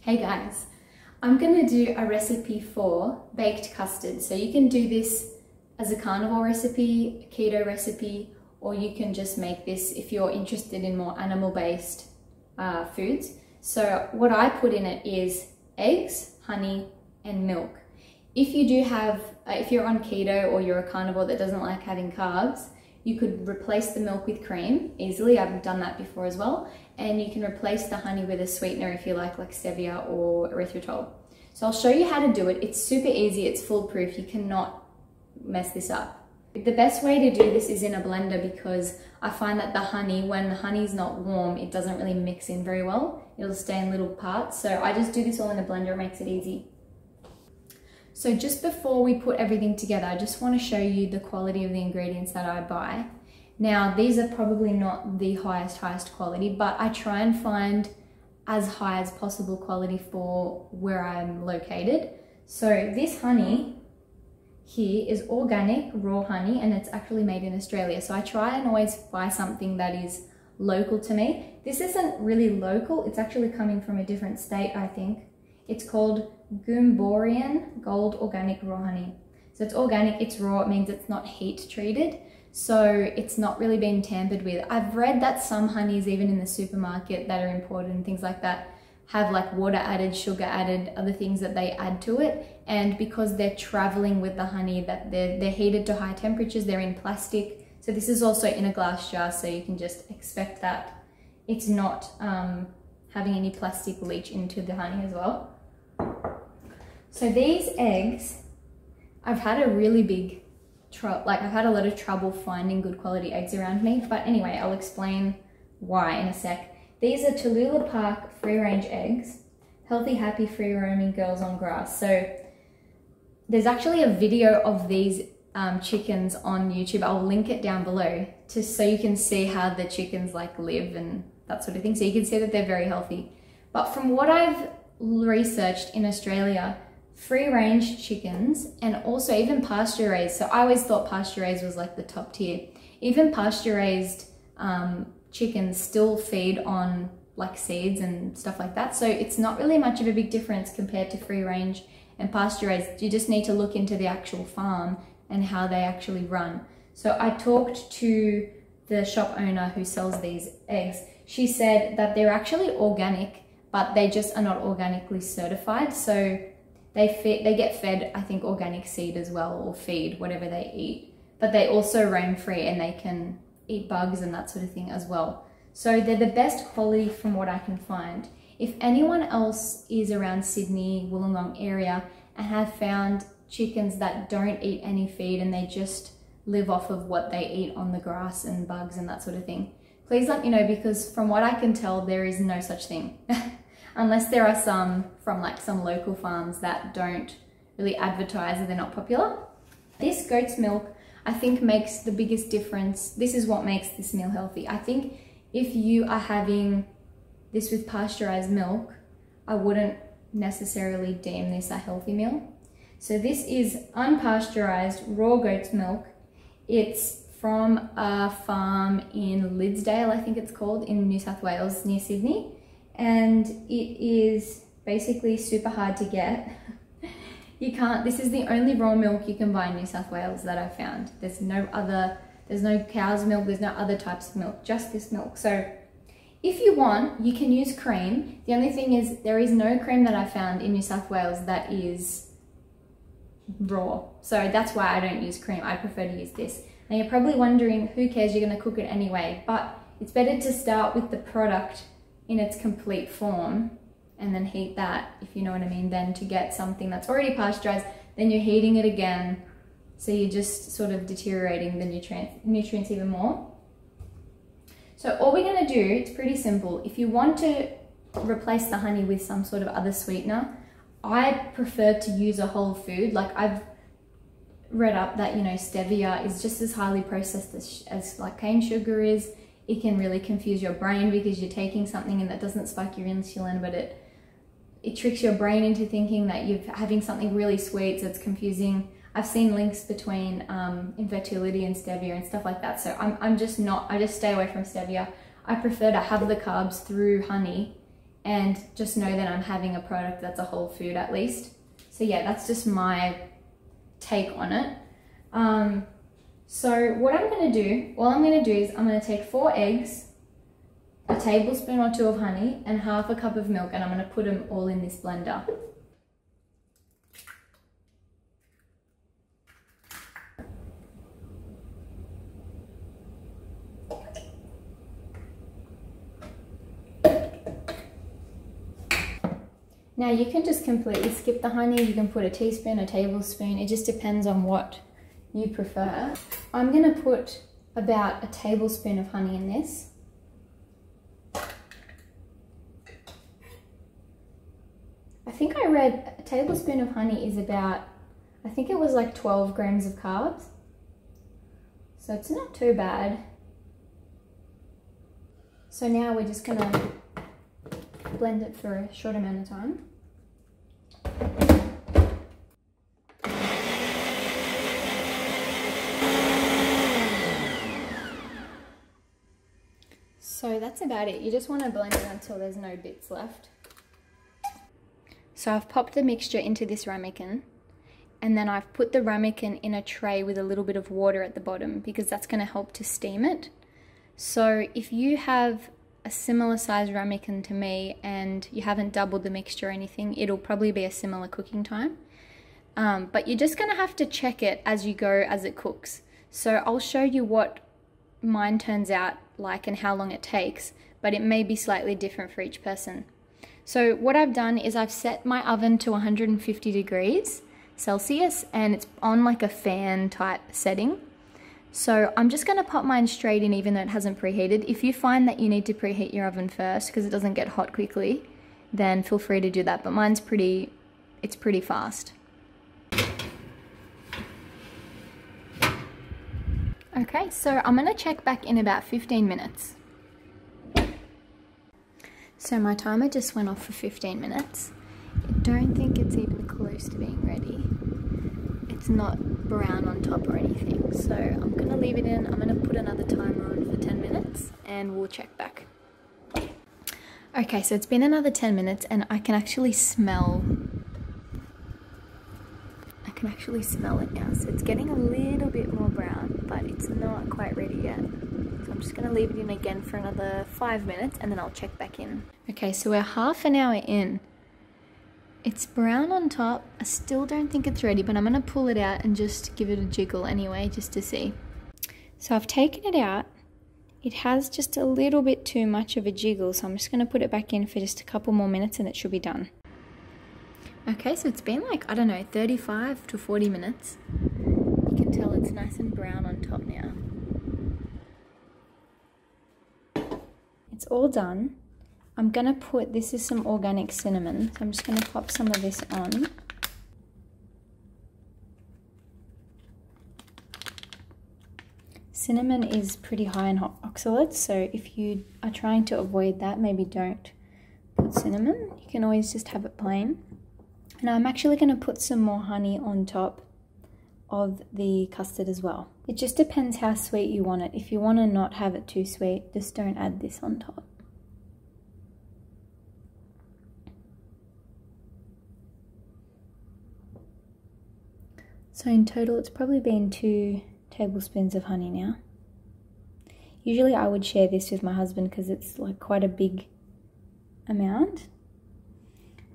Hey guys, I'm gonna do a recipe for baked custard. So you can do this as a carnivore recipe, a keto recipe, or you can just make this if you're interested in more animal-based foods. So what I put in it is eggs, honey, and milk. If you do have, if you're on keto or you're a carnivore that doesn't like having carbs, you could replace the milk with cream easily. I've done that before as well. And you can replace the honey with a sweetener if you like stevia or erythritol. So I'll show you how to do it. It's super easy, it's foolproof. You cannot mess this up. The best way to do this is in a blender because I find that the honey, when the honey is not warm, it doesn't really mix in very well. It'll stay in little parts. So I just do this all in a blender, it makes it easy. So just before we put everything together, I just want to show you the quality of the ingredients that I buy. Now, these are probably not the highest quality, but I try and find as high as possible quality for where I'm located. So this honey here is organic raw honey, and it's actually made in Australia. So I try and always buy something that is local to me. This isn't really local, it's actually coming from a different state, I think. It's called Goomborian Gold Organic Raw Honey. So it's organic, it's raw, it means it's not heat treated. So it's not really been tampered with. I've read that some honeys, even in the supermarket that are imported and things like that, have like water added, sugar added, other things that they add to it. And because they're traveling with the honey, that they're heated to high temperatures, they're in plastic. So this is also in a glass jar, so you can just expect that it's not having any plastic leach into the honey as well. So these eggs, I've had a really big I've had a lot of trouble finding good quality eggs around me, but anyway, I'll explain why in a sec. These are Tacluca Park free-range eggs, healthy, happy, free-roaming girls on grass. So there's actually a video of these chickens on YouTube. I'll link it down below so you can see how the chickens live and that sort of thing. So you can see that they're very healthy. But from what I've researched in Australia, free-range chickens and also even pasture-raised. So I always thought pasture-raised was like the top tier. Even pasture-raised chickens still feed on like seeds and stuff like that. So it's not really much of a big difference compared to free-range and pasture-raised. You just need to look into the actual farm and how they actually run. So I talked to the shop owner who sells these eggs. She said that they're actually organic, but they just are not organically certified. So they get fed, I think, organic seed as well, or feed, whatever they eat. But they also roam free and they can eat bugs and that sort of thing as well. So they're the best quality from what I can find. If anyone else is around Sydney, Wollongong area and have found chickens that don't eat any feed and they just live off of what they eat on the grass and bugs and that sort of thing, please let me know, because from what I can tell, there is no such thing. Unless there are some from some local farms that don't really advertise and they're not popular. This goat's milk, I think, makes the biggest difference. This is what makes this meal healthy. I think if you are having this with pasteurized milk, I wouldn't necessarily deem this a healthy meal. So this is unpasteurized raw goat's milk. It's from a farm in Lidsdale, I think it's called, in New South Wales near Sydney. And it is basically super hard to get. This is the only raw milk you can buy in New South Wales that I've found. There's no cow's milk, there's no other types of milk, just this milk. So if you want, you can use cream. The only thing is there is no cream that I found in New South Wales that is raw. So that's why I don't use cream. I prefer to use this. Now you're probably wondering, who cares, you're gonna cook it anyway, but it's better to start with the product in its complete form and then heat that, if you know what I mean, than to get something that's already pasteurized, then you're heating it again, so you're just sort of deteriorating the nutrients even more. So all we're gonna do, it's pretty simple. If you want to replace the honey with some sort of other sweetener, I prefer to use a whole food. Like I've read up that, stevia is just as highly processed as like cane sugar is. It can really confuse your brain because you're taking something and that doesn't spike your insulin, but it tricks your brain into thinking that you're having something really sweet, so it's confusing. I've seen links between infertility and stevia and stuff like that, so I just stay away from stevia. I prefer to have the carbs through honey and just know that I'm having a product that's a whole food at least. So yeah, that's just my take on it. So what I'm going to do, all I'm going to do is I'm going to take 4 eggs, a tablespoon or 2 of honey, and half a cup of milk, and I'm going to put them all in this blender. Now you can just completely skip the honey, you can put a teaspoon, a tablespoon, it just depends on what you prefer. I'm going to put about a tablespoon of honey in this. I think I read a tablespoon of honey is about, I think it was like 12 grams of carbs. So it's not too bad. So now we're just going to blend it for a short amount of time. So that's about it. You just want to blend it until there's no bits left. So I've popped the mixture into this ramekin, and then I've put the ramekin in a tray with a little bit of water at the bottom because that's going to help to steam it. So if you have a similar size ramekin to me and you haven't doubled the mixture or anything, it'll probably be a similar cooking time. But you're just going to have to check it as you go as it cooks. So I'll show you what mine turns out like and how long it takes, but it may be slightly different for each person. So what I've done is I've set my oven to 150 degrees Celsius, and it's on like a fan type setting. So I'm just going to pop mine straight in even though it hasn't preheated. If you find that you need to preheat your oven first because it doesn't get hot quickly, then feel free to do that, but mine's pretty fast. Okay, so I'm going to check back in about 15 minutes. So my timer just went off for 15 minutes. I don't think it's even close to being ready. It's not brown on top or anything, so I'm going to leave it in. I'm going to put another timer on for 10 minutes and we'll check back. Okay, so it's been another 10 minutes and I can actually smell it now. So it's getting a little bit more brown, but it's not quite ready yet. So I'm just going to leave it in again for another 5 minutes and then I'll check back in. Okay, so we're half an hour in. It's brown on top. I still don't think it's ready, but I'm going to pull it out and just give it a jiggle anyway, just to see. So I've taken it out. It has just a little bit too much of a jiggle, so I'm just going to put it back in for just a couple more minutes and it should be done. Okay, so it's been like, I don't know, 35 to 40 minutes. You can tell it's nice and brown on top now. It's all done. I'm going to put, this is some organic cinnamon, so I'm just going to pop some of this on. Cinnamon is pretty high in oxalates, so if you are trying to avoid that, maybe don't put cinnamon. You can always just have it plain. And I'm actually going to put some more honey on top of the custard as well. It just depends how sweet you want it. If you want to not have it too sweet, just don't add this on top. So in total, it's probably been 2 tablespoons of honey now. Usually I would share this with my husband because it's like quite a big amount.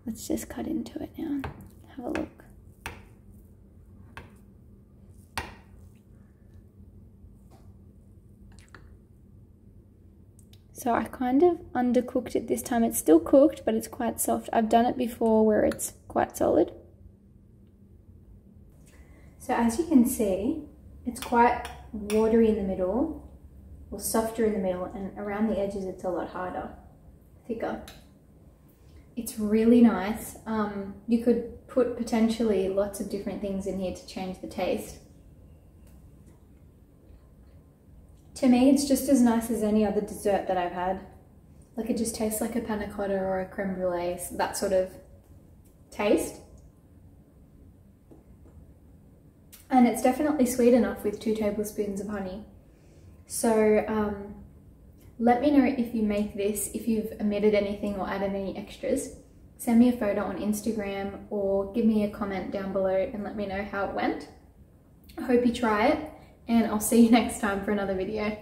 Let's just cut into it now. Have a look. So I kind of undercooked it this time. It's still cooked, but it's quite soft. I've done it before where it's quite solid. So as you can see, it's quite watery in the middle, or softer in the middle, and around the edges it's a lot harder, thicker. It's really nice. You could put potentially lots of different things in here to change the taste. To me, it's just as nice as any other dessert that I've had. Like, it just tastes like a panna cotta or a creme brulee, that sort of taste. And it's definitely sweet enough with 2 tablespoons of honey. So Let me know if you make this, if you've omitted anything or added any extras. Send me a photo on Instagram or give me a comment down below and let me know how it went. I hope you try it, and I'll see you next time for another video.